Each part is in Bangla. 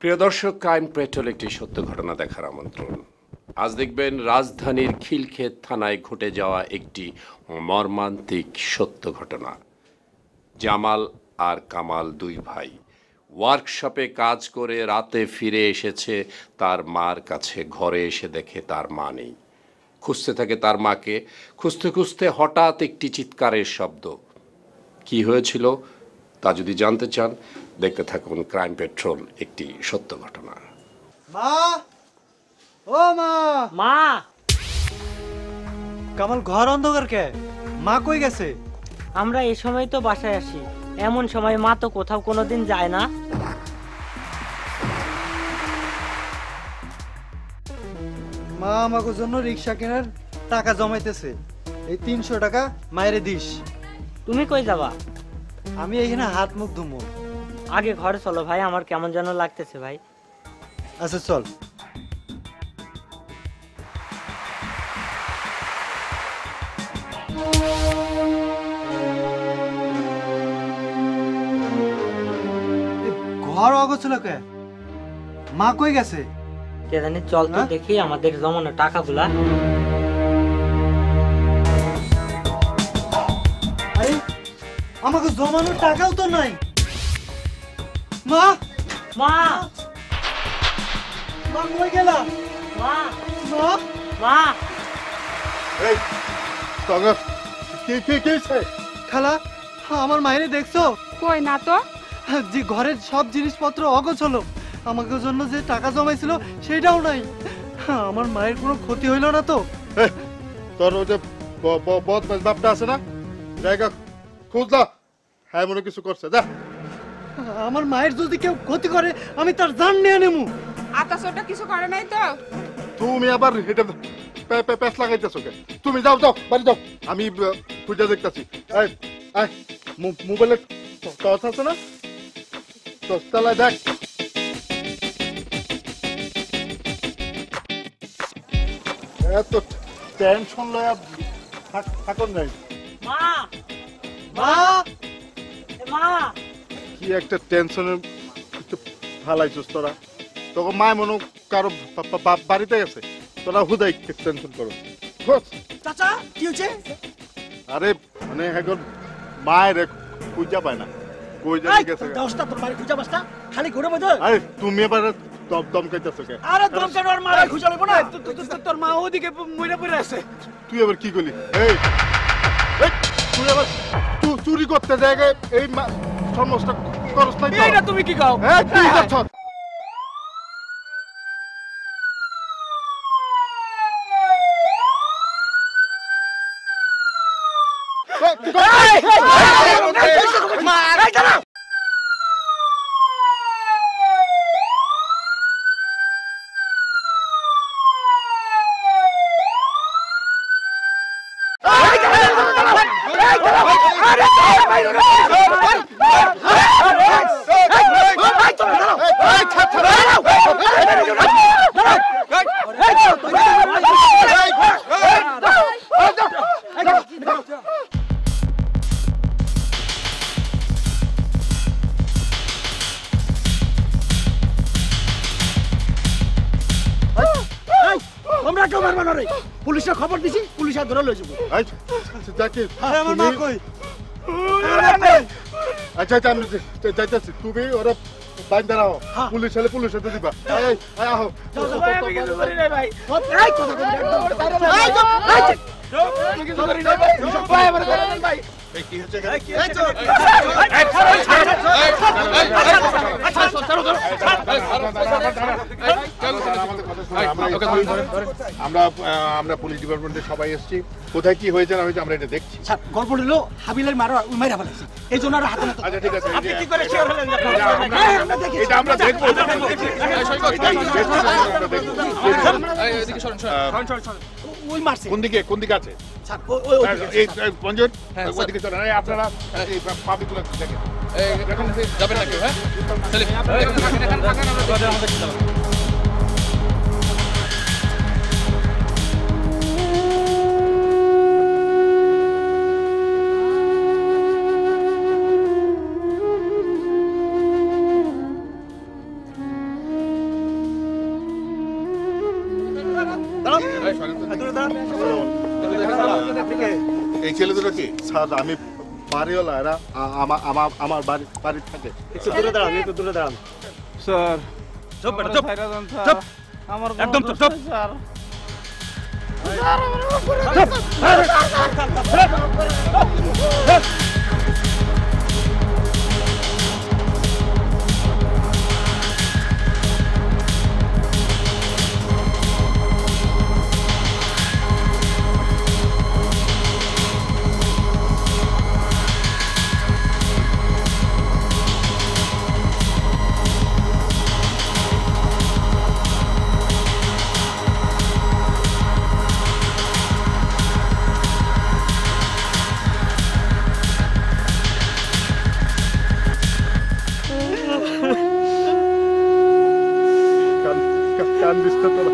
প্রিয় দর্শক, ক্রাইম পেট্রোল একটি সত্য ঘটনা দেখার আমন্ত্রণ। আজ দেখবেন রাজধানীর খিলক্ষেত থানায় ঘটে যাওয়া একটি মর্মান্তিক সত্য ঘটনা। জামাল আর কামাল দুই ভাই ওয়ার্কশপে কাজ করে রাতে ফিরে এসেছে তার মার কাছে। ঘরে এসে দেখে তার মা নেই। খুঁজতে থাকে তার মাকে। খুঁজতে খুঁজতে হঠাৎ একটি চিৎকারের শব্দ। কি হয়েছিল তা যদি জানতে চান, দেখতে থাকুন ক্রাইম পেট্রোল একটি সত্য ঘটনা। মা, ও মা, মা, কামাল ঘর অন্ধকার কে? মা কই গেছে? আমরা এই সময় তো বাসায় আসি। এমন সময় মা তো কোথাও কোনোদিন যায় না। মা আমাকে জন্য রিক্সা কেনার টাকা জমাইতেছে। এই 300 টাকা মায়েরে দিস। তুমি কই যাবা? আমি এখানে হাত মুখ ধুমো। আগে ঘরে চলো ভাই, আমার কেমন যেন লাগতেছে ভাই। আচ্ছা চল। ঘর অগোছলো কে? মা কই গেছে? কে জানি, চল তো দেখি আমাদের জমানো টাকাগুলা। আরে আমাকে জমানোর টাকাও তো নাই। মা, মা, মা কই গেলা? মা, মা, মা, এই তবে কি কি কিছে? খালা, আমার মায়েরে দেখছো? কই না তো। যে ঘরের সব জিনিসপত্র অগোছলো। আমাকে জন্য যে টাকা জমাইছিল সেটাও নাই। আমার মায়ের কোনো ক্ষতি হইল না তো? তোর ওই যে বদমাস বাপটা আছে না, জায়গা খোঁজ না। হ্যাঁ মনে কিছু করছে, যা। আমার মায়ের যদি কেউ ক্ষতি করে আমি তার জান নিয়ে নেবো। আতাসটা কিছু করে নাই তো। তুমি আবার এটা প্যাস লাগাইতেছো কে? তুমি যাও যাও, বাড়ি যাও, আমি খুঁজে দেখতেছি। এই এই মোবাইলে টর্চ আছে না? টর্চ চালায় দেখ। এত টেনশন লয়া থাকুন নাই। মা, মা, মা, কি একটা টেনশনের ফালাইছিস তোরা। তখন মায় মনে কারো বাড়িতে গেছে, তোরা হুদাই টেনশন করো। চাচা কি হয়েছে? আরে মানে এখন মায়ের খুঁজা পায় না, কই জানি গেছে। দশটা তোর বাড়ি খুঁজা বাসটা খালি ঘুরে বইতো। আরে তুমি এবার দম খাইতেছো কে? আরে দম কেন? আর মারে খুঁজা লইব না? তোর মা ওদিকে মইরা পড়ে আছে। তুই এবার কি করলি? এই এই, তুই এবার চুরি করতে জায়গায় এই সমস্যা করস নাই তো? এইটা তুমি কি কও? এই তুই যাচ্ছ। আমরা কেউ মারবা না রে। পুলিশে খবর দিছি, পুলিশ আর ধরে লই যাবো। এই জাকির, আরে আমার মা কই? আচ্ছা আচ্ছা আমি যাইতেছি, তুমি ওরা বাইন দাঁড়াও। পুলিশ হলে পুলিশে তো দিবা। এই এই আহো। আমি কিছু করি নাই ভাই। এই কথা কই একদম। এই চুপ, এই চুপ। আমি কিছু করি নাই ভাই। ভাই আমার করেন ভাই। এই কি হচ্ছে? এই চুপ। আমরা পুলিশ ডিপার্টমেন্টের সবাই এসেছি। কোথায় কি হয়েছে না হয়েছে আমরা এটা দেখছি। স্যার গল্প হলো হাবিলার মারা মাইরা ফেলেছে। এই জন্য আর হাতে না। আচ্ছা ঠিক আছে, আপনি কি করে শেয়ার হলেন? এটা আমরা দেখবো। ওই মারছে। কোন দিকে আছে? স্যার ওই এই পঞ্জন ওইদিকে চলেন। এই আপনারা এই পাবিগুলো দেখেন। যাবেন না কেউ? হ্যাঁ এই ছেলে দুটো কি? স্যার আমি বাড়িওয়ালা, এরা আমার বাড়ি থাকে। একটু দূরে দাঁড়ান, একটু দূরে দাঁড়ান। স্যার চুপ বেটা, চুপ চুপ আমার একদম চুপ চুপ স্যার কান্দিস না তোরা।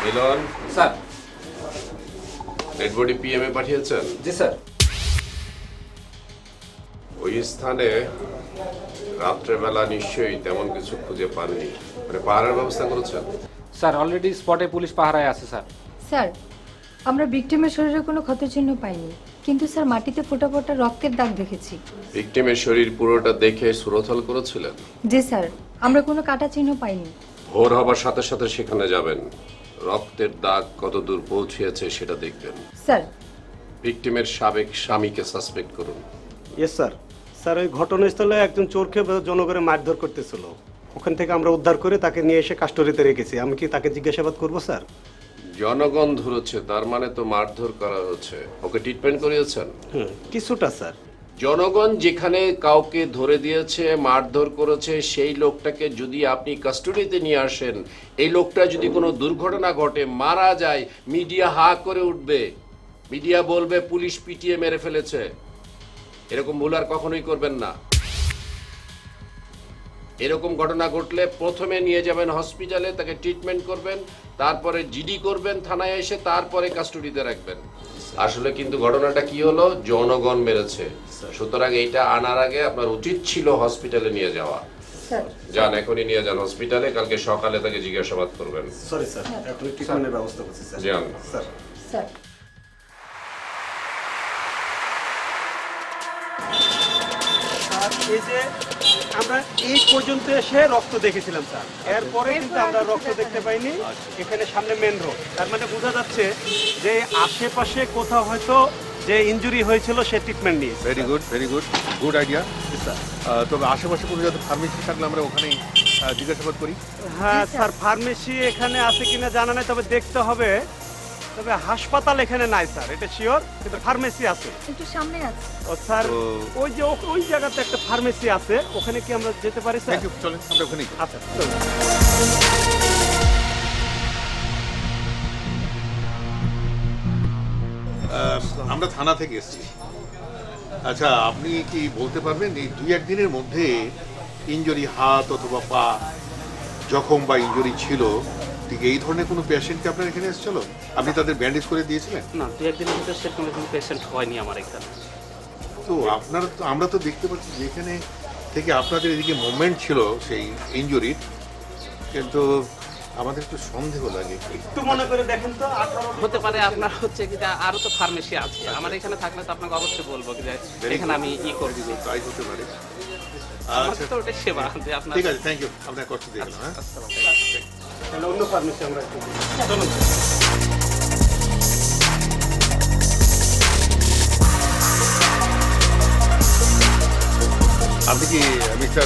মিলন স্যার। ডেড বডি পিএম এ পাঠিয়েছেন? জি স্যার। ওই স্থানে রাত্রেবেলা নিশ্চয়ই তেমন কিছু খুঁজে পাননি, মানে পাহারার ব্যবস্থা করেছেন? স্যার অলরেডি স্পটে পুলিশ পাহারায় আছে স্যার। স্যার আমরা ভিকটিমের শরীরে কোনো ক্ষতচিহ্ন পাইনি, কিন্তু স্যার মাটিতে ফোঁটা ফোঁটা রক্তের দাগ দেখেছি। ভিকটিমের শরীর পুরোটা দেখে সুরথল করেছিলেন? জি স্যার, আমরা কোনো কাটা চিহ্ন পাইনি। ভোর হবার সাথে সাথে সেখানে যাবেন, রক্তের দাগ কত দূর পৌঁছেছে সেটা দেখবেন। স্যার ভিকটিমের সাবেক স্বামীকে সাসপেক্ট করুন। Yes sir. স্যার ওই ঘটনাস্থলে একজন চোরকে জনগণের মারধর করতেছিল, ওখান থেকে আমরা উদ্ধার করে তাকে নিয়ে এসে কাস্টডিতে রেখেছি। আমি কি তাকে জিজ্ঞাসাবাদ করবো স্যার? জনগণ ধরেছে, তার মানে তো মারধর করা হচ্ছে। ওকে ট্রিটমেন্ট করিয়েছেন? কিছুটা স্যার। জনগণ যেখানে কাউকে ধরে দিয়েছে, মারধর করেছে, সেই লোকটাকে যদি আপনি কাস্টডিতে নিয়ে আসেন, এই লোকটা যদি কোনো দুর্ঘটনা ঘটে, মারা যায়, মিডিয়া হা করে উঠবে, মিডিয়া বলবে পুলিশ পিটিয়ে মেরে ফেলেছে। এরকম ভুল আর কখনোই করবেন না। এরকম ঘটনা ঘটলে প্রথমে নিয়ে যাবেন হসপিটালে, তাকে ট্রিটমেন্ট করবেন, তারপরে জিডি করবেন থানায় এসে, তারপরে কাস্টডিতে রাখবেন। আসলে কিন্তু ঘটনাটা কি হলো, জনগণ মেরেছে, সুতরাং এইটা আনার আগে আপনার উচিত ছিল হসপিটালে নিয়ে যাওয়া। যান, এখনই নিয়ে যান হসপিটালে, কালকে সকালে তাকে জিজ্ঞাসাবাদ করবেন। সরি স্যার, এখন ট্রিটমেন্টের ব্যবস্থা করছি স্যার। যান স্যার। স্যার এই যে আমরা এই পর্যন্ত এসে রক্ত দেখেছিলাম স্যার, এরপরে কিন্তু আমরা রক্ত দেখতে পাইনি। এখানে সামনে মেন রোড, তার মানে বোঝা যাচ্ছে যে আশেপাশে কোথাও হয়তো যে ইনজুরি হয়েছিল সে ট্রিটমেন্ট নিয়েছে। Very good, very good, good idea. তবে আশেপাশে কোনো যাতে ফার্মেসি থাকলে আমরা ওখানেই জিজ্ঞাসাবাদ করি। হ্যাঁ স্যার, ফার্মেসি এখানে আছে কিনা জানা নাই, তবে দেখতে হবে। তবে হাসপাতাল এখানে নাই স্যার, এটা শিওর, কিন্তু ফার্মেসি আছে একটু সামনে আছে। ও স্যার, ওই যে ওই জায়গাতে একটা ফার্মেসি আছে, ওখানে কি আমরা যেতে পারি স্যার? থ্যাংক ইউ, চলেন আমরা ওখানেই। আচ্ছা চলুন। আমরা থানা থেকে এসেছি। আচ্ছা, আপনি কি বলতে পারবেন এই 2-1 দিনের মধ্যে ইনজুরি হাত অথবা পা জখম বা ইনজুরি ছিল, ঠিক এই ধরনের কোনো পেশেন্টকে আপনার এখানে এসেছিল? আপনি তাদের ব্যান্ডেজ করে দিয়েছিলেন? না, 2-1 দিনের ভিতরে সেরকম কোনো পেশেন্ট হয়নি আমার এখানে। তো আপনারা তো, আমরা তো দেখতে পাচ্ছি যেখানে থেকে আপনাদের এদিকে মুভমেন্ট ছিল সেই ইনজুরির, কিন্তু আমাদের একটু সন্দেহ লাগে। একটু মনে করে দেখেন তো। হতে পারে আপনার হচ্ছে কি, আরো তো ফার্মেসি আছে আমার এখানে, থাকলে তো আপনাকে অবশ্যই বলবো কি যে এখানে আমি করবি। তাই হতে পারে। আচ্ছা, তো ওটা সেবা যে আপনার। ঠিক আছে, থ্যাংক ইউ, আপনার কষ্ট দিয়ে গেলাম। হ্যাঁ, তাহলে অন্য ফার্মেসি আমরা একটু চলুন। আপনি কি মিস্টার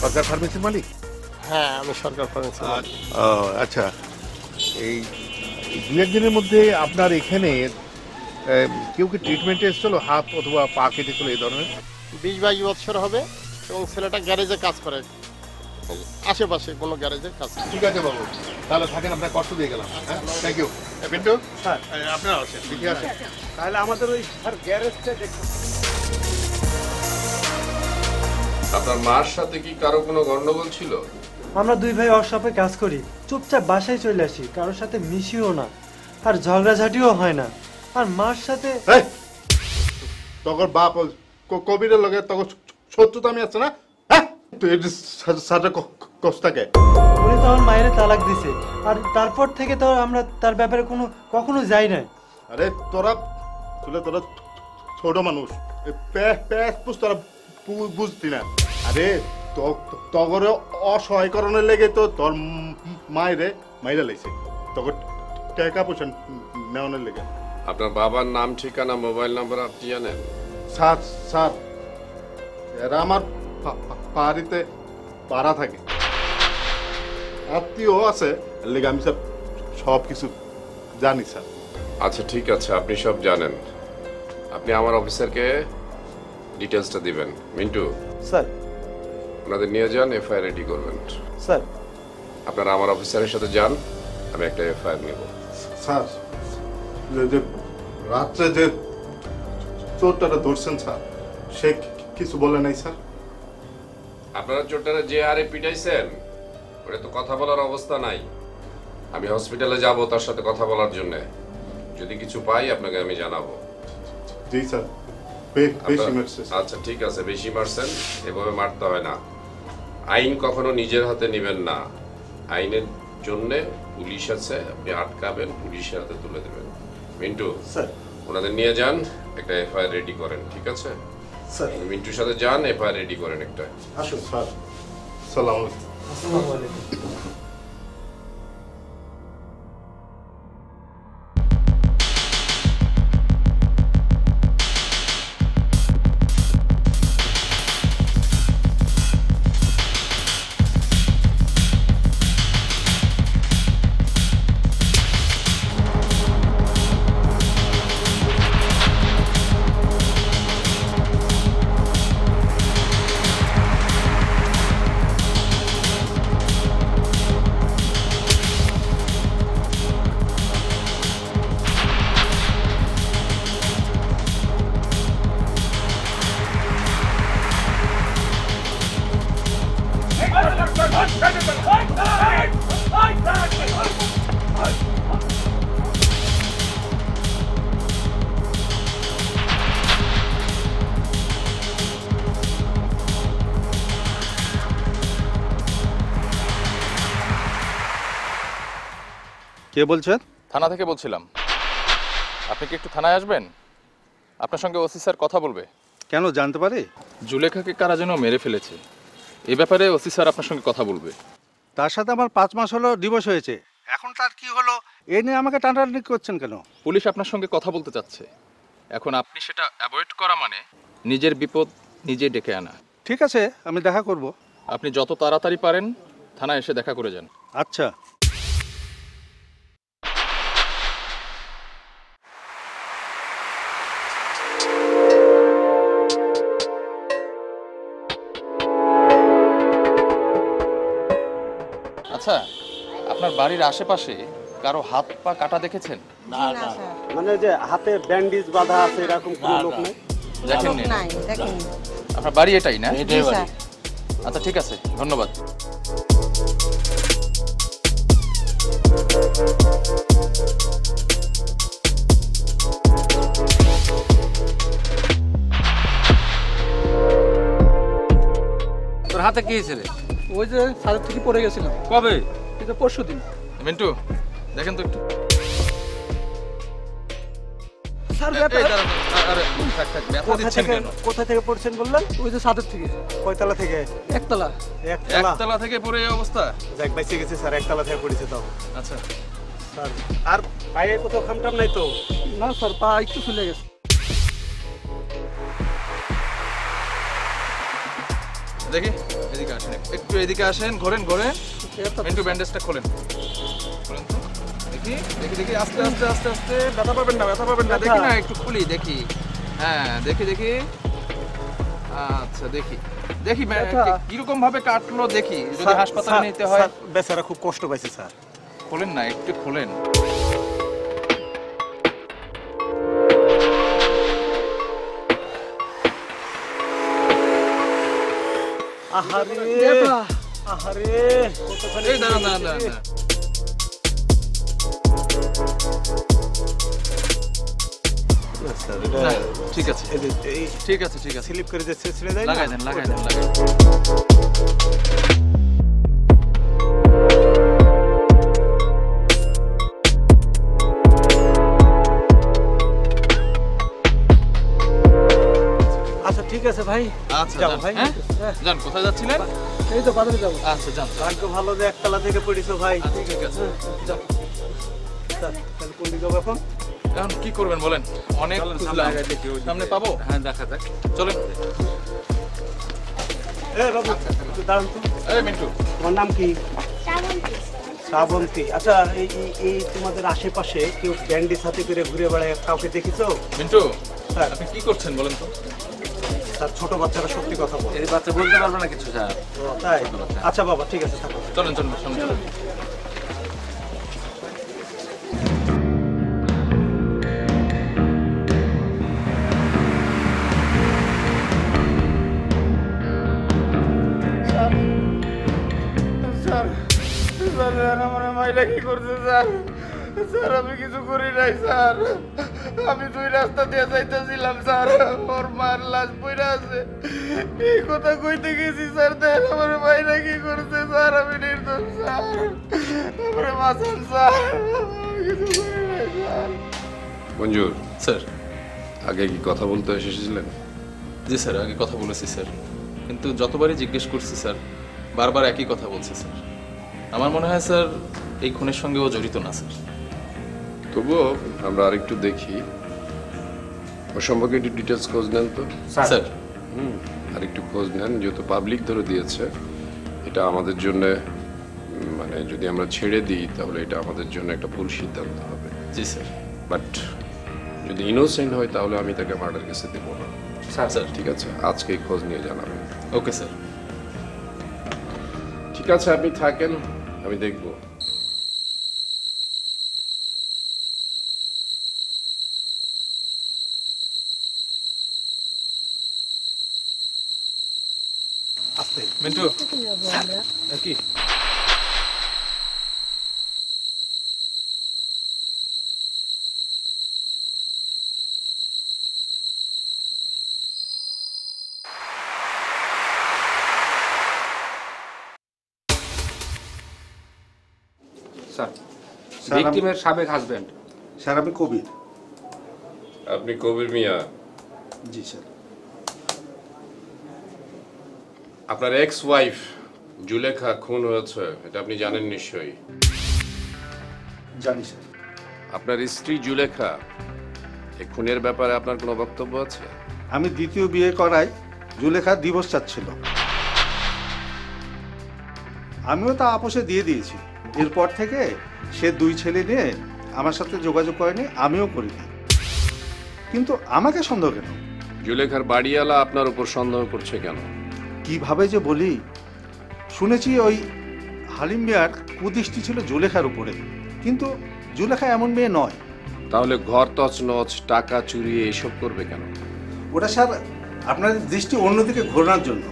সরকার ফার্মেসির মালিক? হ্যাঁ আমি সরকার ফার্মেসি। আচ্ছা, এই 2-1 দিনের মধ্যে আপনার এখানে কেউ কি ট্রিটমেন্টে এসেছিল হাত অথবা পা কেটেছিল এই ধরনের? 20-22 বছর হবে এবং ছেলেটা গ্যারেজে কাজ করে, আশেপাশে কোনো গ্যারেজে কাজ করে। ঠিক আছে বাবু, তাহলে থাকেন, আপনার কষ্ট দিয়ে গেলাম। হ্যাঁ, থ্যাংক ইউ। পিন্টু স্যার আপনারা আছেন, ঠিক আছে। তাহলে আমাদের ওই স্যার গ্যারেজটা দেখুন। আপনার মার সাথে কি কারো কোনো গন্ডগোল ছিল? আমরা দুই ভাই ওয়ার্কশপে কাজ করি, চুপচাপ বাসায় চলে আসি, কারোর সাথে মিশিও না, আর ঝগড়াঝাটিও হয় না। আর মার সাথে তখন বাপ কবিরের লগে তখন শত্রুতা আমি আছে না? হ্যাঁ, তুই সাথে কষ্টাকে উনি তো আমার মায়ের তালাক দিছে, আর তারপর থেকে তো আমরা তার ব্যাপারে কখনো যাই নাই। আরে তোরা ছোট মানুষ, তোরা বুঝতি না। আরে তগরে অসহায়করণের লেগে তো তোর মাইরে লাইছে, তখন টাকা পয়সা নেওয়ানোর লেগে। আপনার বাবার নাম, ঠিকানা, মোবাইল নাম্বার আপনি জানেন? স্যার এরা আমার বাড়িতে ভাড়া থাকে, আত্মীয় আছে, লেগে আমি সব কিছু জানি স্যার। আচ্ছা ঠিক আছে, আপনি সব জানেন, আপনি আমার অফিসারকে ডিটেলসটা দিবেন। মিন্টু স্যার, ওনাদের নিয়ে যান, এফআইআর রেডি করবেন। স্যার আপনারা আমার অফিসারের সাথে যান, আমি একটা এফআইআর নেব। স্যার যে রাত্রে যে চোরটাটা ধরছেন স্যার, সে কিছু বলে নাই স্যার? আপনারা চোরটারা যে হারে পিটাইছেন, ওটা তো কথা বলার অবস্থা নাই। আমি হসপিটালে যাব তার সাথে কথা বলার জন্য, যদি কিছু পাই আপনাকে আমি জানাবো। জি স্যার, বেশি মারছে। আচ্ছা ঠিক আছে, বেশি মারছেন, এভাবে মারতে হয় না। আইন কখনো নিজের হাতে নেবেন না, আইনের জন্যে পুলিশ আছে, আপনি আটকাবেন, পুলিশের হাতে তুলে দেবেন। মিন্টু স্যার, ওনাদের নিয়ে যান, একটা এফআইআর রেডি করেন, ঠিক আছে স্যার? মিন্টুর সাথে যান, এফআইআর রেডি করেন একটা। আসুন স্যার, সালাম আলাইকুম। আসসালামু আলাইকুম। কে বলছেন? থানা থেকে বলছিলাম। আপনি কি একটু থানায় আসবেন? আপনার সঙ্গে ওসি স্যার কথা বলবে। কেন, জানতে পারি? জুলেখাকে কারা যেন মেরে ফেলেছে, এই ব্যাপারে ওসি স্যার আপনার সঙ্গে কথা বলবে। তার সাথে আমার 5 মাস হলো ডিভোর্স হয়েছে, এখন তার কি হলো এ নিয়ে আমাকে টানাটানি করছেন কেন? পুলিশ আপনার সঙ্গে কথা বলতে চাচ্ছে, এখন আপনি সেটা অ্যাভয়েড করা মানে নিজের বিপদ নিজে ডেকে আনা। ঠিক আছে, আমি দেখা করব। আপনি যত তাড়াতাড়ি পারেন থানায় এসে দেখা করে যান। আচ্ছা। আচ্ছা, আপনার বাড়ির আশেপাশে কারো হাত পা কাটা দেখেছেন? মানে যে হাতে ব্যান্ডেজ বাঁধা আছে এরকম কোনো লোক নেই? দেখেননি? আপনার বাড়ি এটাই না? আচ্ছা ঠিক আছে, ধন্যবাদ। তোর হাতে কি হয়েছে রে? ওই যে ছাদের থেকে পড়ে গেছিলাম। কবে? এটা পরশুদিন। মিন্টু দেখেন তো একটু। স্যার, কোথা থেকে পড়ছেন বললেন? ওই যে ছাদের থেকে। কয়তলা থেকে? একতলা। একতলা থেকে পড়ে এই অবস্থা? যাক বাইসে গেছে স্যার, একতলা থেকে পড়েছে তো। আচ্ছা স্যার, আর পায়ে কোথাও খামটাম নাই তো? না স্যার, পা একটু ফুলে গেছে। দেখি, এদিকে আসেন, একটু এদিকে আসেন, ঘোরেন ঘোরেন। মিন্টু ব্যান্ডেজটা খোলেন, খোলেন তো। দেখি দেখি দেখি আস্তে আস্তে আস্তে আস্তে ব্যথা পাবেন না দেখি না একটু খুলি দেখি হ্যাঁ দেখি দেখি আচ্ছা দেখি দেখি কিরকম ভাবে কাটলো দেখি যদি হাসপাতালে নিতে হয়। বেচারা খুব কষ্ট পাইছে স্যার। খোলেন না একটু খোলেন। এই দাঁড়ান দাঁড়ান দাঁড়ান ঠিক আছে ঠিক আছে ঠিক আছে স্লিপ করে যাচ্ছে ছেড়ে দেয় লাগাই দেন লাগাই দেন লাগাই আচ্ছা ঠিক আছে ভাই আচ্ছা যাও ভাই যান কোথায় যাচ্ছিলেন? এই তো বাজারে যাবো। আচ্ছা যান ভাগ্য ভালো যে একতলা থেকে পড়িছো ভাই। ঠিক আছে যাও তাহলে কোন দিকে যাবো এখন? এখন কি করবেন বলেন? অনেক খুঁজলাম সামনে পাবো? হ্যাঁ দেখা যাক চলেন। এ বাবু একটু দাঁড়ান তো। এই মিন্টু তোমার নাম কি? শ্রাবন্তী। আচ্ছা এই তোমাদের আশেপাশে কেউ ব্যান্ডেজ হাতে করে ঘুরে বেড়ায় কাউকে দেখেছো? মিন্টু আপনি কি করছেন বলেন তো? স্যার ছোট বাচ্চারা সত্যি কথা বলে। এই বাচ্চা বলতে পারবে না কিছু স্যার। তাই? আচ্ছা বাবা ঠিক আছে থাকো। চলেন চলেন সামনে চলেন। কি করছে স্যার? স্যার আমি কিছু করি নাই স্যার। আমি দুই রাস্তা দিয়ে যাইতেছিলাম স্যার, ওর মার লাশ পড়ে আছে। এই কথা কইতে গেছি স্যার, দেখ আমার ভাইরা কি করছে স্যার। আমি নির্দোষ স্যার, আমার বাঁচান স্যার। কিছু করি নাই স্যার। মঞ্জুর স্যার আগে কি কথা বলতে এসেছিলেন? জি স্যার আগে কথা বলেছি স্যার, কিন্তু যতবারই জিজ্ঞেস করছি স্যার বারবার একই কথা বলছে স্যার। আমার মনে হয় স্যার এই খুনের সঙ্গে ও জড়িত না স্যার। তবুও আমরা আরেকটু দেখি, ও সম্পর্কে একটু ডিটেলস খোঁজ নেন তো স্যার। আরেকটু খোঁজ নেন, যেহেতু পাবলিক ধরে দিয়েছে এটা আমাদের জন্য, মানে যদি আমরা ছেড়ে দিই তাহলে এটা আমাদের জন্য একটা ভুল সিদ্ধান্ত হবে। জি স্যার। বাট যদি ইনোসেন্ট হয় তাহলে আমি তাকে মার্ডার কেসে দেবো না। স্যার স্যার ঠিক আছে, আজকেই খোঁজ নিয়ে জানাবেন। Okay sir. ঠিক আছে আপনি থাকেন, আমি দেখব। আস্তে মিন্টু কি স্যার ভিকটিমের সাবেক হাজবেন্ড। স্যার আমি কবির। আপনি কবির মিয়া? জি স্যার। আপনার এক্স ওয়াইফ জুলেখা খুন হয়েছে এটা আপনি জানেন নিশ্চয়ই? জানি স্যার। আপনার স্ত্রী জুলেখা এই খুনের ব্যাপারে আপনার কোনো বক্তব্য আছে? আমি দ্বিতীয় বিয়ে করায় জুলেখা ডিভোর্স চাচ্ছিল, আমিও তা আপোষে দিয়ে দিয়েছি। এরপর থেকে সে দুই ছেলে নিয়ে আমার সাথে যোগাযোগ করেনি, আমিও করিনি। কিন্তু আমাকে সন্দেহ কেন? জুলেখার বাড়িওয়ালা আপনার উপর সন্দেহ করছে কেন? কিভাবে যে বলি, শুনেছি ওই হালিম মিয়ার কুদৃষ্টি ছিল জুলেখার উপরে, কিন্তু জুলেখা এমন মেয়ে নয়। তাহলে ঘর তছনছ, টাকা চুরি এইসব করবে কেন? ওটা স্যার আপনাদের দৃষ্টি অন্যদিকে ঘোরানোর জন্য।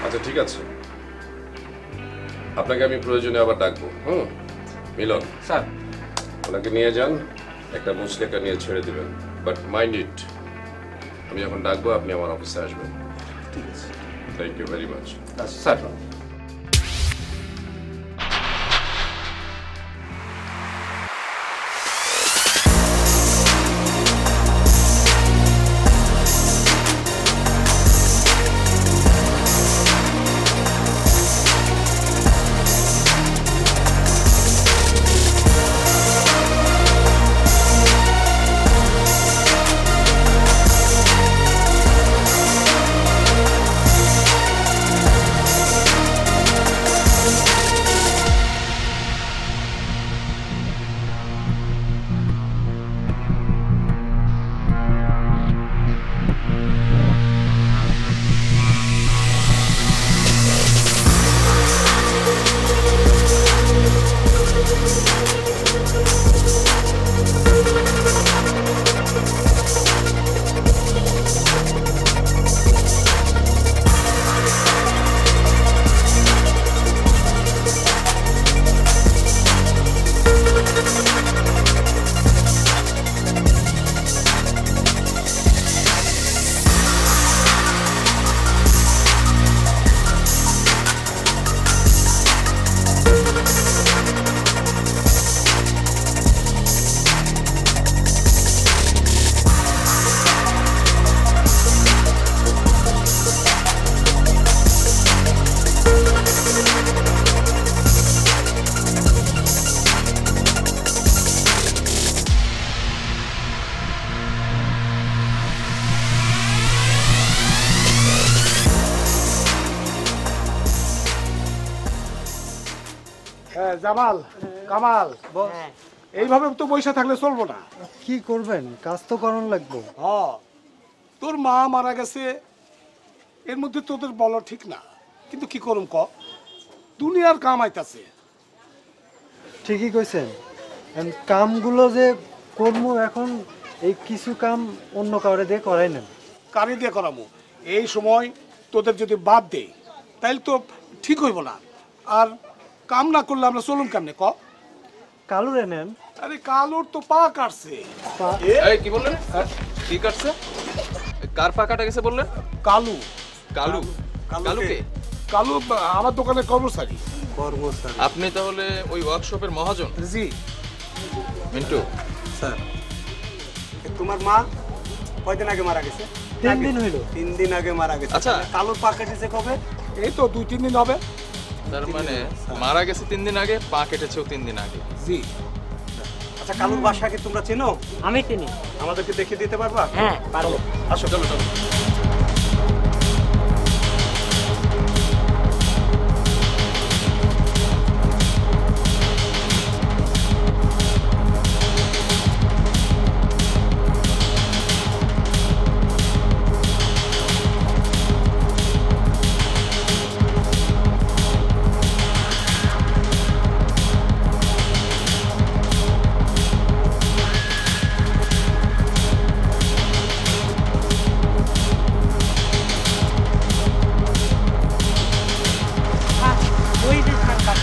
আচ্ছা ঠিক আছে, আপনাকে আমি প্রয়োজনে আবার ডাকবো। মিলন স্যার ওনাকে নিয়ে যান, একটা মুচলেখা নিয়ে ছেড়ে দিবেন। বাট মাইন্ড ইট, আমি যখন ডাকবো আপনি আমার অফিসে আসবেন। ঠিক আছে, thank you very much. Sir Jamal Kamal এইভাবে তো বসে থাকলে চলবো না। কি করবেন, কাজ তো করানো লাগবে। তোর মা মারা গেছে, এর মধ্যে তোদের বলা ঠিক না, কিন্তু কি করুম ক, দুনিয়ার কাম আইতাছে। ঠিকই কইছেন, কামগুলো যে করবো এখন, এই কিছু কাম অন্য কাউরে দিয়ে করাই নেন। কারি দিয়ে করামো, এই সময় তোদের যদি বাদ দেই তাইলে তো ঠিক হইব না। আর কাম না করলে আমরা চলুন কেমনে ক? কালুরে নেন। আরে কালুর তো পা কাটছে। এই কি বললেন? কি কাটছে? কার পা কাটা গেছে বললেন? কালু। কালু? কালুকে? কালু আমার দোকানের কর্মচারী। আপনি তাহলে ওই ওয়ার্কশপের মহাজন? জি। মিন্টু স্যার, তোমার মা কয়দিন আগে মারা গেছে? 3 দিন হইল। 3 দিন আগে মারা গেছে। আচ্ছা, কালুর পা কেটেছে কবে? এই তো 2-3 দিন হবে। তার মানে মারা গেছে 3 দিন আগে, পা কেটেছেও 3 দিন আগে। জি। আচ্ছা, কালুর বাসা কি তোমরা চেনো? আমি চিনি। আমাদেরকে দেখিয়ে দিতে পারবা? হ্যাঁ পারবো। আসো। চলো চলো। ওই যে স্যার,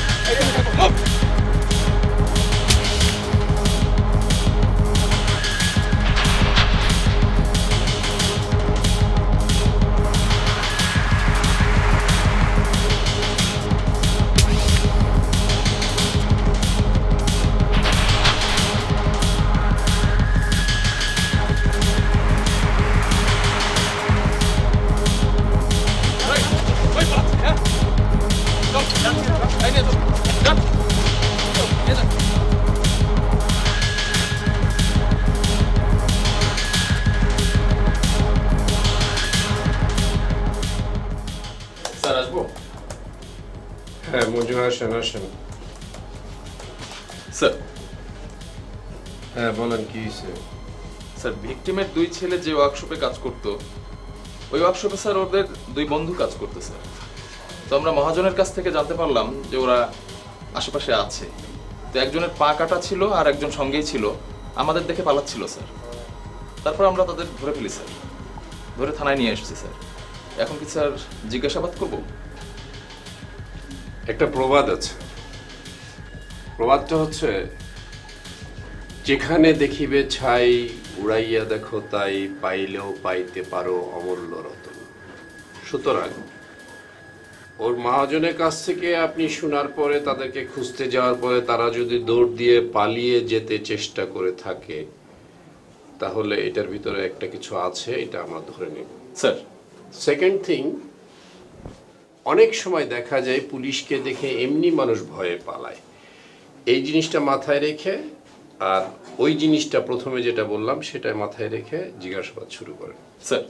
স্যার আসবো? হ্যাঁ মঞ্জু, আসেন আসেন। স্যার। হ্যাঁ বলেন, কি হয়েছে? স্যার, ভিকটিমের 2 ছেলে যে ওয়ার্কশপে কাজ করতো, ওই ওয়ার্কশপে স্যার ওদের 2 বন্ধু কাজ করতো স্যার। তো আমরা মহাজনের কাছ থেকে জানতে পারলাম যে ওরা আশেপাশে আছে। তো একজনের পা কাটা ছিল আর একজন সঙ্গেই ছিল, আমাদের দেখে পালাচ্ছিল স্যার। তারপর আমরা তাদের ধরে ফেলি স্যার, ধরে থানায় নিয়ে এসেছি স্যার। এখন কি স্যার জিজ্ঞাসাবাদ করব? একটা প্রবাদ আছে, প্রবাদটা হচ্ছে, যেখানে দেখিবে ছাই উড়াইয়া দেখো তাই, পাইলেও পাইতে পারো অমূল্য রতন। সুতরাং ওর মহাজনের কাছ থেকে আপনি শোনার পরে, তাদেরকে খুঁজতে যাওয়ার পরে তারা যদি দৌড় দিয়ে পালিয়ে যেতে চেষ্টা করে থাকে, তাহলে এটার ভিতরে একটা কিছু আছে, এটা আমরা ধরে নেব স্যার। সেকেন্ড থিং, অনেক সময় দেখা যায় পুলিশকে দেখে এমনি মানুষ ভয়ে পালায়। এই জিনিসটা মাথায় রেখে, আর ওই জিনিসটা প্রথমে যেটা বললাম সেটা মাথায় রেখে জিজ্ঞাসাবাদ শুরু করেন স্যার।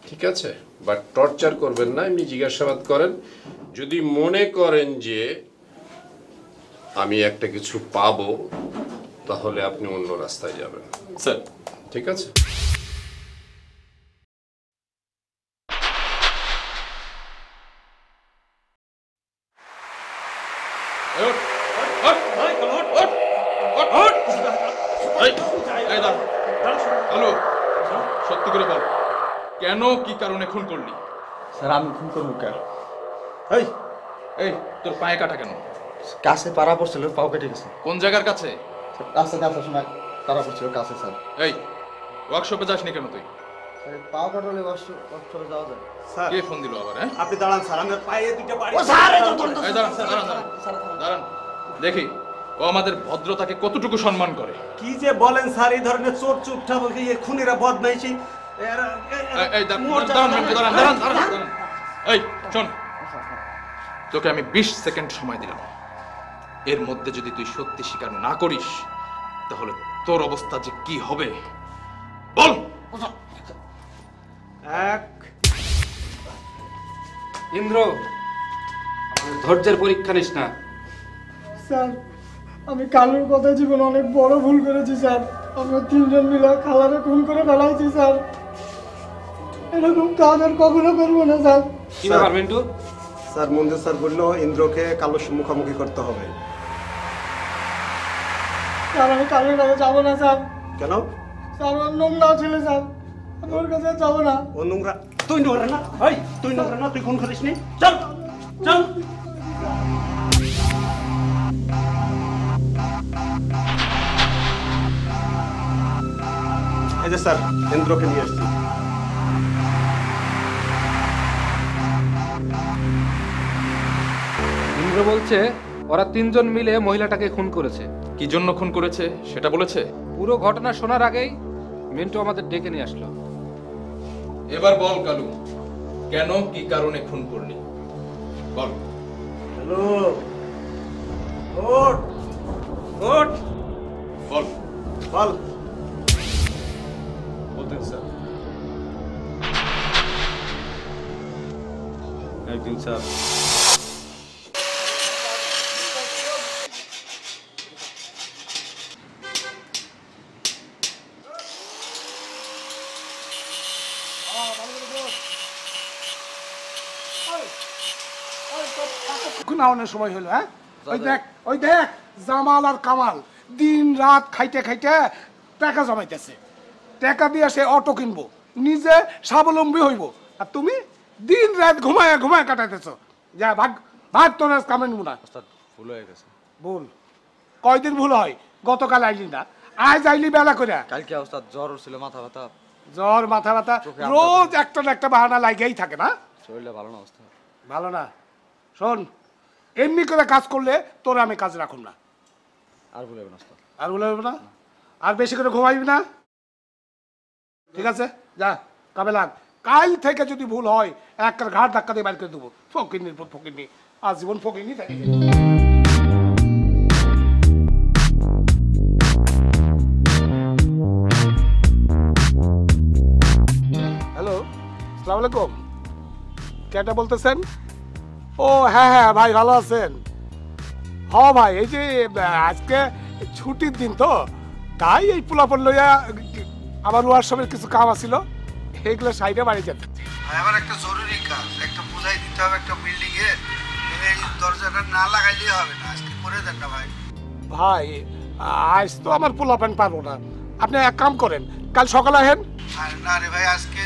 ঠিক আছে? বাট টর্চার করবেন না, এমনি জিজ্ঞাসাবাদ করেন। যদি মনে করেন যে আমি একটা কিছু পাবো, তাহলে আপনি অন্য রাস্তায় যাবেন স্যার। ঠিক আছে? সত্যি করে বল, কেন, কি কারণে খুন করলি? স্যার আমি খুন করবো কেন? এই এই তোর পায়ে কাটা কেন? কাছে পাড়া পড়ছিল, পাও কেটে গেছে। কোন জায়গার কাছে? রাস্তাতে আসার সময় পাড়া পড়ছিল কাছে স্যার। এই ওয়ার্কশপে যাসনি কেন তুই? পাও কাটলে ওয়ার্কশপে যাওয়া যায় স্যার। কে ফোন দিল আবার? হ্যাঁ আপনি দাঁড়ান স্যার, আমি পায়ে দুটো বাড়ি। ও স্যার, এই দাঁড়ান দাঁড়ান দাঁড়ান দাঁড়ান, দেখি ও আমাদের ভদ্রতাকে কতটুকু সম্মান করে। কি যে বলেন স্যার, এই ধরনের চোর চুপটা বলতে এই খুনিরা বদমাইশি। এই দাঁড়ান, এই শোন, তোকে আমি 20 সেকেন্ড সময় দিলাম। এর মধ্যে যদি তুই সত্যি স্বীকার না করিস, তাহলে তোর অবস্থা যে কি হবে বল। ইন্দ্র, ধৈর্যের পরীক্ষা নিস না। স্যার আমি কালুর কথা জীবনে অনেক বড় ভুল করেছি স্যার। আমরা তিনজন মিলে খালারে খুন করে ফেলাইছি স্যার। এরকম কাজ আর কখনো করবো না স্যার। কি ব্যাপার মিন্টু? স্যার মঞ্জু স্যার বললো ইন্দ্রকে কালোর মুখোমুখি করতে হবে। স্যার আমি কালুর কাছে যাবো না স্যার। কেন? স্যার ওর নোংরা ছেলে স্যার, আমি ওর কাছে যাবো না। ও নোংরা? তুই নোংরা না, তুই নোংরা না, তুই খুন করিস নি। চল চল। এই যে স্যার ইন্দ্রকে নিয়ে এসছি। ইন্দ্র বলছে ওরা তিনজন মিলে মহিলাটাকে খুন করেছে। কি জন্য খুন করেছে সেটা বলেছে? পুরো ঘটনা শোনার আগেই মিন্টু আমাদের ডেকে নিয়ে আসলো। এবার বল কালু, কেন কি কারণে খুন করলি বল। হ্যালো ওঠ ওঠ বল বল। বলতেন স্যার একদিন স্যার নাওয়ানোর সময় হলো। হ্যাঁ ওই দেখ জামাল আর কামাল দিন রাত খাইতে খাইতে টাকা জমাইতেছে। টাকা দিয়ে সে অটো কিনবো, নিজে স্বাবলম্বী হইব, আর তুমি দিন রাত ঘুমায় ঘুমায় কাটাইতেছো। যা ভাগ ভাগ, তোর আজ কামে নিব না। ভুল হয়ে গেছে। ভুল কয়দিন ভুল হয়? গতকাল আইলি না, আজ আইলি বেলা করে। কালকে ওস্তাদ জ্বর ছিল, মাথা ব্যথা। জ্বর মাথা ব্যথা রোজ একটা না একটা বাহানা লাগেই থাকে না? শরীরটা ভালো না ওস্তাদ। ভালো না? শোন, এমনি করে কাজ করলে তোর আমি কাজ রাখুন না। আর ভুল হবে না ওস্তাদ। আর ভুল হবে না? আর বেশি করে ঘুমাইবি না, ঠিক আছে? যা কামে লাগ। কাল থেকে যদি ভুল হয় একটা ঘাট ধাক্কা দিয়ে বাইর করে দেবো। ফকিরনির পর ফকিরনি, আজীবন ফকিরনি থাকে। হ্যালো, আসসালামু আলাইকুম। কেটা বলতেছেন? ও হ্যাঁ হ্যাঁ ভাই, ভালো আছেন? হ ভাই, এই যে আজকে ছুটির দিন তো, তাই এই পোলাপন লইয়া আমার ওয়ার্কশপের কিছু কাম আছিল, এগুলো সাইডে বাড়ি যেতে। আমার একটা জরুরি কাজ, একটা বোঝাই দিতে হবে একটা বিল্ডিং এ, এই দরজাটা না লাগাইলে হবে না। আজকে করে দেন না ভাই। ভাই আজ তো আমার পোলাপন পারবো না, আপনি এক কাম করেন, কাল সকালে আহেন। না রে ভাই, আজকে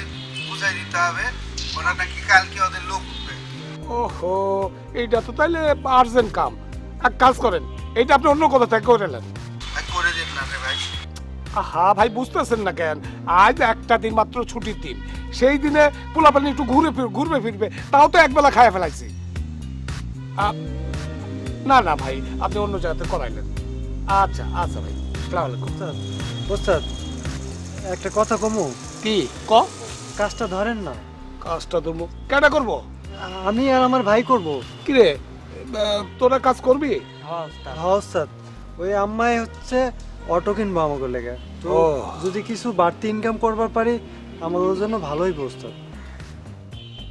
বুঝাই দিতে হবে, ওরা নাকি কালকে ওদের লোক উঠবে। ওহো, এইটা তো তাহলে আর্জেন্ট কাম। এক কাজ করেন, এইটা আপনি অন্য কোথা থেকে করে নেন। করে দেন না রে ভাই। হ্যাঁ ভাই, বুঝতেছেন না কেন? আজ একটা দিন মাত্র ছুটির দিন, সেই দিনে পোলাপানি একটু ঘুরবে ফিরবে, তাও তো একবেলা খাইয়া ফেলাইছি। না না ভাই, আপনি অন্য জায়গাতে করাইলেন। আচ্ছা আচ্ছা ভাই, আসসালামু আলাইকুম। ওস্তাদ একটা কথা কমু। কি ক? কাজটা ধরেন না। কাজটা ধরবো? কেটা করবো? আমি আর আমার ভাই করব। কি রে, তোরা কাজ করবি? হ্যাঁ ওস্তাদ, ওই আম্মাই হচ্ছে অটো কিনবো আমাকে লেগে, তো যদি কিছু বাড়তি ইনকাম করবার পারি আমাদের জন্য ভালোই ওস্তাদ।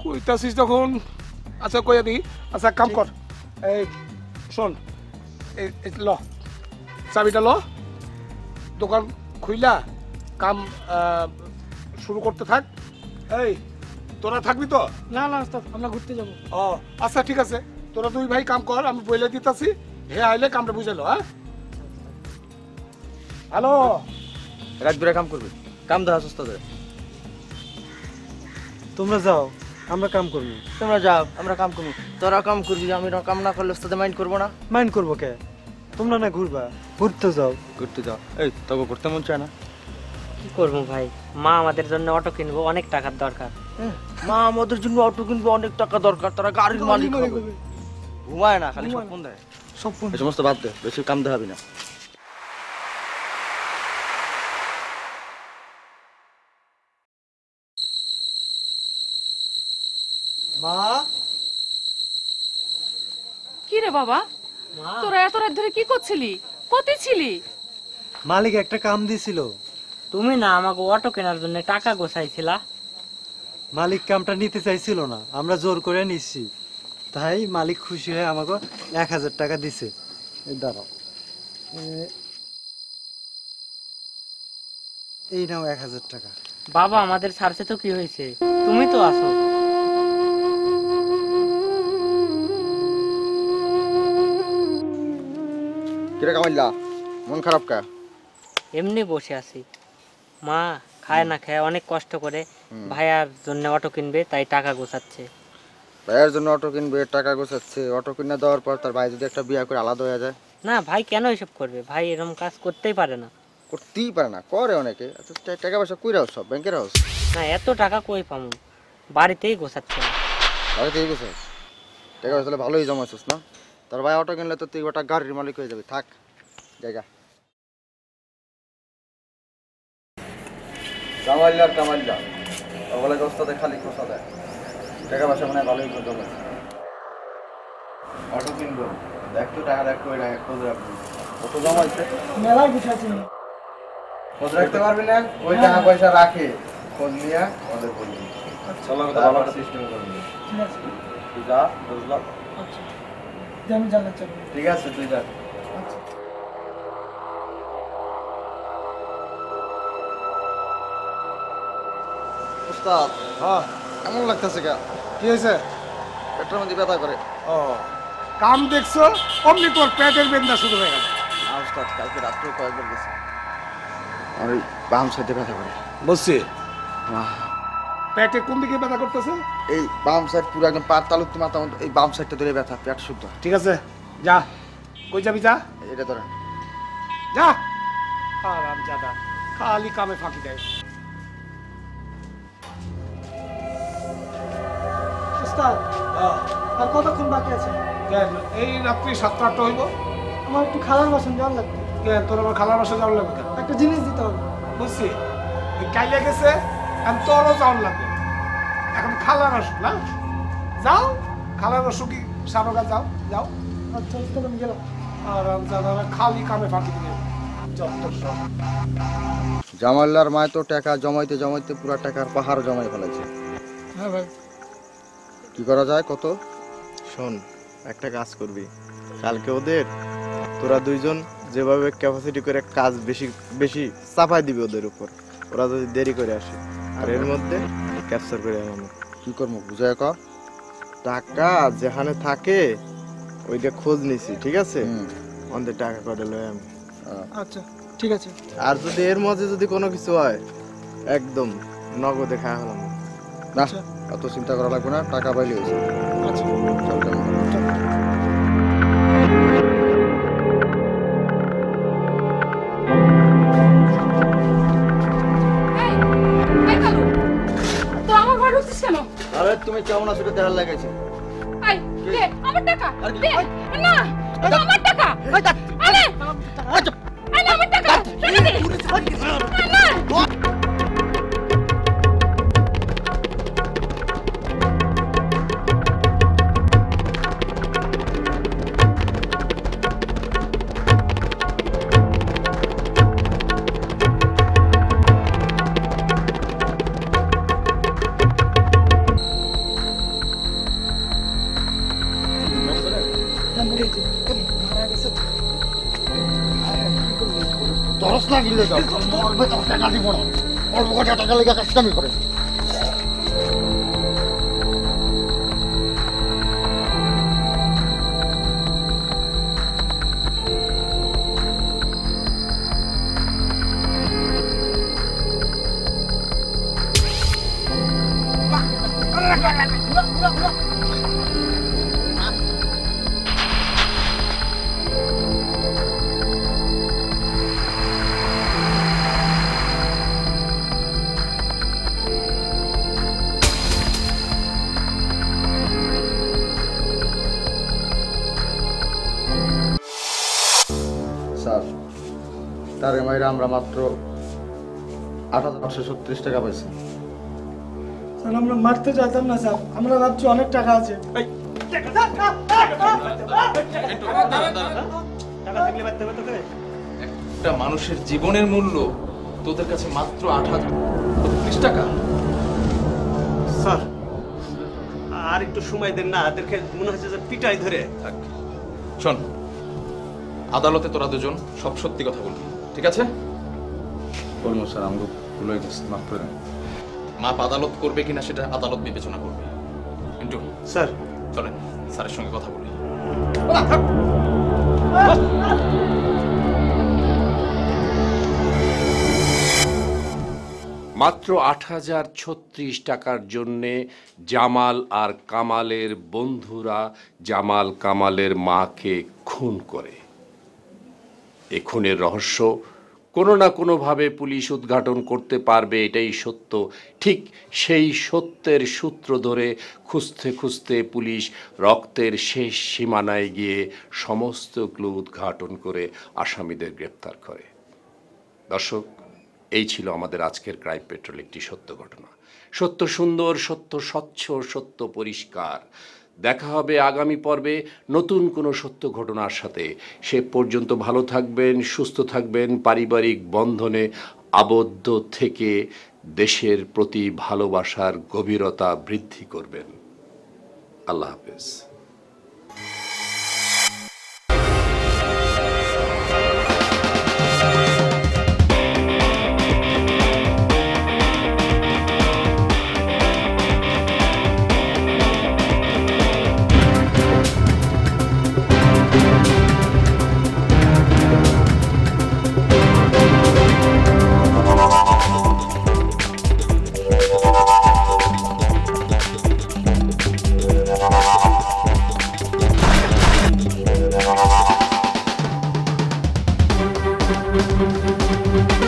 কইতাছিস যখন, আচ্ছা কইয়া দি। আচ্ছা কাম কর, এই শোন, ল চাবিটা ল, দোকান খুইলা কাম শুরু করতে থাক। এই তোরা থাকবি তো? না না ওস্তাদ, আমরা ঘুরতে যাবো। ও আচ্ছা ঠিক আছে, তোরা দুই ভাই কাম কর, আমি বইলে দিতাছি, হে আইলে কামটা বুঝাইলো। হ্যাঁ হ্যালো, রাত বেড়ে কাম করবে, কাম দেওয়া ওস্তাদের। তোমরা যাও, আমরা কাম করবো। তোমরা যাও, আমরা কাম করবো। তোরা কাম করবি, আমি কাম না করলে ওস্তাদে মাইন্ড করবো না। মাইন্ড করবো কে? তোমরা না ঘুরবা, ঘুরতে যাও। ঘুরতে যাও। এই তবে ঘুরতে মন চায় না? কি করবো ভাই, মা আমাদের জন্য অটো কিনবো, অনেক টাকার দরকার। মা আমাদের জন্য অটো কিনবো, অনেক টাকা দরকার, তারা গাড়ির মালিক হবে। ঘুমায় না, খালি স্বপ্ন দেয়। স্বপ্ন? এই সমস্ত বাদ দে, বেশি কাম দেখাবি না। মা, কি রে বাবা, তোরা এত রাত ধরে কি করছিলি? কোথায় ছিলি? মালিক একটা কাম দিছিল। তুমি না আমাকে অটো কেনার জন্য টাকা গোছাইছিলা। মালিক কামটা নিতে চাইছিল না, আমরা জোর করে নিচ্ছি, তাই মালিক খুশি হয়ে আমাকে 1000 টাকা দিছে। এই দাঁড়াও, এই নাও 1000 টাকা। বাবা আমাদের ছাড়ছে তো কি হয়েছে, তুমি তো আছো। কিরে কামাইল্লা, মন খারাপ কা? এমনি বসে আছি। মা খায় না খায় অনেক কষ্ট করে ভাইয়ার জন্য অটো কিনবে, তাই টাকা গোছাচ্ছে। ভাইয়ের জন্য অটো কিনবে, টাকা গোছাচ্ছে। অটো কিনে দেওয়ার পর তার ভাই যদি একটা বিয়ে করে আলাদা হয়ে যায়? না ভাই কেন এসব করবে, ভাই এরকম কাজ করতেই পারে না। করতেই পারে না, করে অনেকে। টাকা পয়সা কই রাখো? সব ব্যাংকের হাউস। না এত টাকা কই পামু, বাড়িতেই গোছাচ্ছে না। বাড়িতেই গোছাস? টাকা পয়সা তাহলে ভালোই জমাইছিস না? তোর ভাই অটো কিনলে তো তুই ওটা গাড়ির মালিক হয়ে যাবি। থাক জায়গা। কামাইল্লা কামাইল্লা ওগুলো গোস্তাতে খালি খোসা দেয়। টাকা পয়সা মানে ভালোই জমাইছে। অটো কিনবো, দেখ তো টাকা দেখ কই রাখ, খোঁজ রাখবি। কত জমাইছে? মেলায় গুছাচ্ছি। খোঁজ রাখতে পারবি না? ওই টাকা পয়সা রাখে, খোঁজ নিয়ে আমাদের বলবি। চলো ভালো একটা সিস্টেম করবি। ঠিক আছে, তুই যা, বুঝলাম। আচ্ছা আমি জানাচ্ছি। ঠিক আছে তুই যা। উস্তাদ, হ্যাঁ কেমন লাগতেছে? কি হয়েছে? পেটের মধ্যে ব্যথা করে। ও কাম দেখছো, অমনি তোর পেটের বেদনা শুরু হয়ে গেল। উস্তাদ কালকে রাত্রে কয়েকবার গেছে, আর ওই বাম সাইডে ব্যথা করে। বুঝছি। পেটে কোন দিকে ব্যথা করতেছে? এই বাম সাইড পুরো একদম পার তালুক মাথা মতো, এই বাম সাইডটা ধরে ব্যথা, পেট শুদ্ধ। ঠিক আছে যা, কই যাবি যা। এটা ধরে যা। আরাম জাদা খালি কামে ফাঁকি দেয়। উস্তাদ আর কতক্ষণ বাকি আছে? কেন এই রাত্রি 7-8টা হইব? আমার একটু খালার বাসন যাওয়ার লাগবে। কেন তোর আমার খালার বাসা যাওয়ার লাগবে কেন? একটা জিনিস দিতে হবে। বুঝছি, ওই কাইলে গেছে, এখন তোরও যাওয়ার লাগবে। এখন খালার অসুখ না, যাও খালার অসুখই সারোগা, যাও যাও। আচ্ছা উস্তাদ আমি গেলাম। আরাম জাদা খালি কামে ফাঁকি দিয়ে যত সব। জামাল্লার মায় তো টাকা জমাইতে জমাইতে পুরা টাকার পাহাড় জমাই ফেলেছে। হ্যাঁ ভাই। কি করা যায়? কত? শোন, একটা কাজ করবি, কালকে ওদের তোরা দুইজন যেভাবে ক্যাপাসিটি করে কাজ বেশি বেশি চাপাই দিবি ওদের উপর, ওরা যদি দেরি করে আসে, আর এর মধ্যে ক্যাপচার করে আনানো। কি করবো বুঝায় কর? টাকা যেখানে থাকে ওইটা খোঁজ নিছি, ঠিক আছে? আমাদের টাকা কটা লয় আমি। আচ্ছা ঠিক আছে। আর যদি এর মধ্যে যদি কোনো কিছু হয়, একদম নগদে খাওয়া হলাম না, অত চিন্তা করা লাগবে না, টাকা পাইলে হয়েছে। আচ্ছা চল চল। তো আমার ঘরে ঢুকছিস কেন? আরে তুমি কেমন আছো দেখার লাগাইছে। আই দে আমার টাকা, দে না এটা আমার টাকা। আরে আরে আমার টাকা ছেড়ে দে। না দরস না গিলে যাও, মরবে তো টাকা দিব না। অল্প কটা টাকা লেগে কাজকামি করে। স্যার, তার মাইরা আমরা মাত্র ৮,৮৩০ টাকা পাইছি। স্যার আমরা মারতে চাইতাম না স্যার, আমরা ভাবছি অনেক টাকা আছে। একটা মানুষের জীবনের মূল্য তোদের কাছে মাত্র ৮,০৩০ টাকা? স্যার আর একটু সময় দেন না, এদেরকে মনে হচ্ছে যে পিটাই ধরে। শোন, আদালতে তোরা দুজন সব সত্যি কথা বলবি, ঠিক আছে? বলবো স্যার, আমাকে ভুল হয়ে গেছে, মাফ করে দেন। মাপ আদালত করবে কিনা সেটা আদালত বিবেচনা করবে। কিন্তু স্যার চলেন স্যারের সঙ্গে কথা বলি। মাত্র ৮,০৩৬ টাকার জন্যে জামাল আর কামালের বন্ধুরা জামাল কামালের মাকে খুন করে। এ খুনের রহস্য কোনো না কোনোভাবে পুলিশ উদ্ঘাটন করতে পারবে, এটাই সত্য। ঠিক সেই সত্যের সূত্র ধরে খুঁজতে খুঁজতে পুলিশ রক্তের শেষ সীমানায় গিয়ে সমস্ত ক্লু উদ্ঘাটন করে আসামিদের গ্রেপ্তার করে। দর্শক, এই ছিল আমাদের আজকের ক্রাইম পেট্রোল, একটি সত্য ঘটনা। সত্য সুন্দর, সত্য স্বচ্ছ, সত্য পরিষ্কার। দেখা হবে আগামী পর্বে নতুন কোনো সত্য ঘটনার সাথে। সে পর্যন্ত ভালো থাকবেন, সুস্থ থাকবেন, পারিবারিক বন্ধনে আবদ্ধ থেকে দেশের প্রতি ভালোবাসার গভীরতা বৃদ্ধি করবেন। আল্লাহ হাফেজ। Thank you.